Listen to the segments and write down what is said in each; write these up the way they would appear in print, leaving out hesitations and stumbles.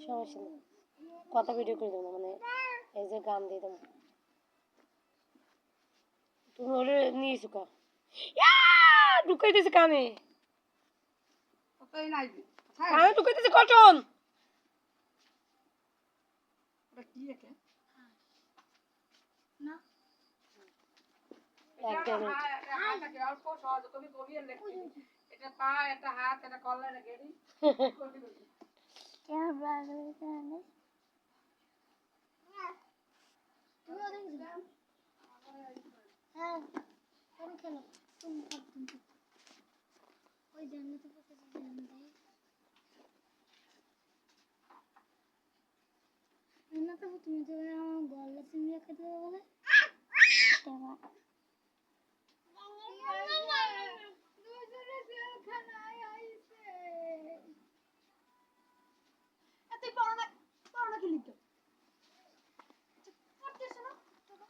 সমস্যা নেই, কথা ভিডিও করে দেবো মানে এই যে গান দিয়ে দেবো। তুমি ওরে নিয়েছো কা ঢুকাই দিয়েছে কানে, কানে ঢুকাই দিয়েছে কটন। এটা পা, এটা হাত, এটা কলার গেড়ি। তুমি তো আমার গলা চিংড়ি খেতে বলে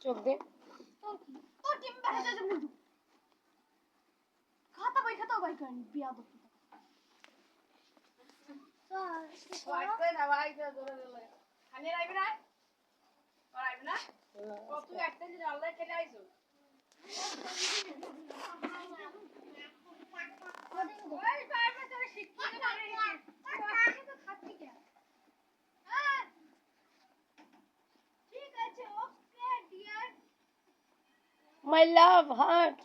চোখ দে খাতা বই করেন বিয়া বলতে মাই লাভ হার্ট।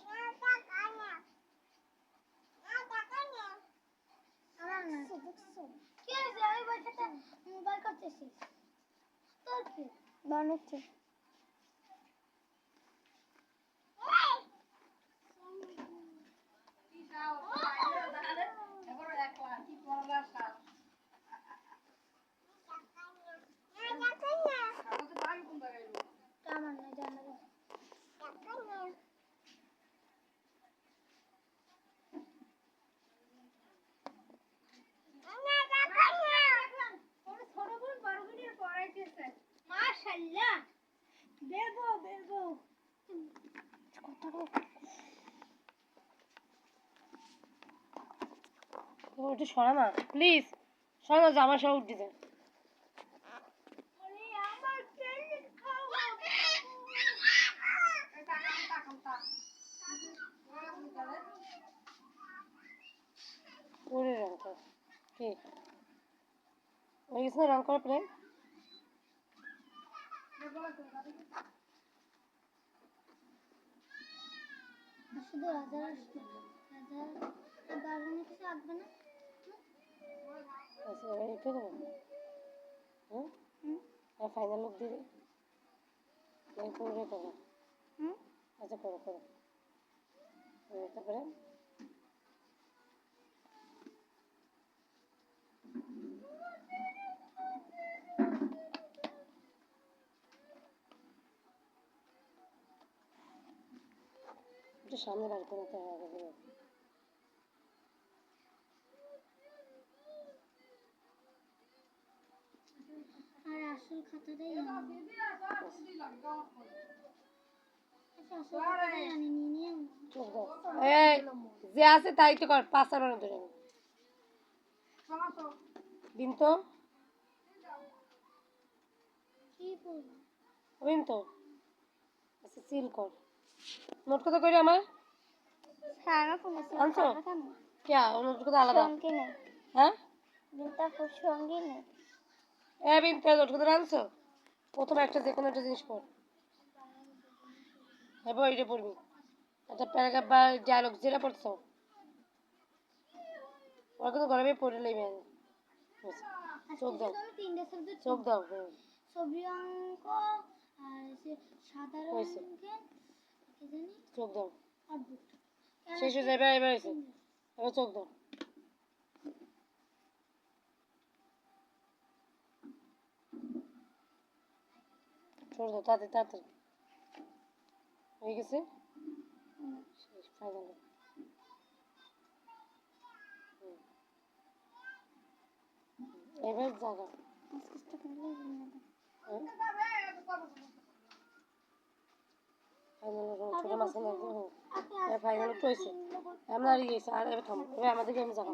মোবাইল করতেছিস তোর কি বানাচ্ছে একটু সরা না প্লিজ, সরা না, জামা সহ উঠে যায়। ওরে রং কর কি হয়ে গেছে না, রং করা প্রায় শুধু রাজা বাগানে কিছু আসবে না আচ্ছা এবার একটু দেবো। হুম আর ফাইনাল লুক দিবি করে করো। আচ্ছা করো করো তারপরে একটু সামনে বার করতে হবে। আর আসল খাতাটাই যে আছে তাই তো কর, পাঁচ আর ধরে দিন তো দিন তো। আচ্ছা সিল কর, নোট কত করে আমার আনছো কে নোট কত আলাদা হ্যাঁ এ বিনতে নোট কত আনছো, প্রথমে একটা যে কোনো একটা জিনিস পড়, এবার এটা পড়বি একটা প্যারাগ্রাফ বা ডায়লগ যেটা পড়ছো ওরা কিন্তু গরমে পড়ে নেবে। চোখ দাও চোখ দাও ছবি অঙ্ক আর সাধারণ চোখ দাও শেষ হয়ে যাবে। এবার এসে এবার চোখ দাও ছোট দাও তাড়াতাড়ি তাড়াতাড়ি হয়ে গেছে শেষ ফাইনাল। এবার জায়গা ছোট মাছ ফাইনাল একটু হয়েছে আমরা আর গিয়েছি আর এবার থামো এবার আমাদেরকে আমি জায়গা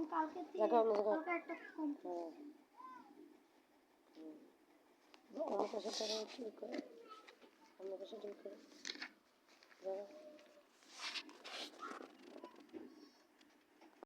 জায়গা অন্য জায়গায় অন্য পাশে ধরো ঠিক করে, অন্য পাশে ঠিক করে ধরো।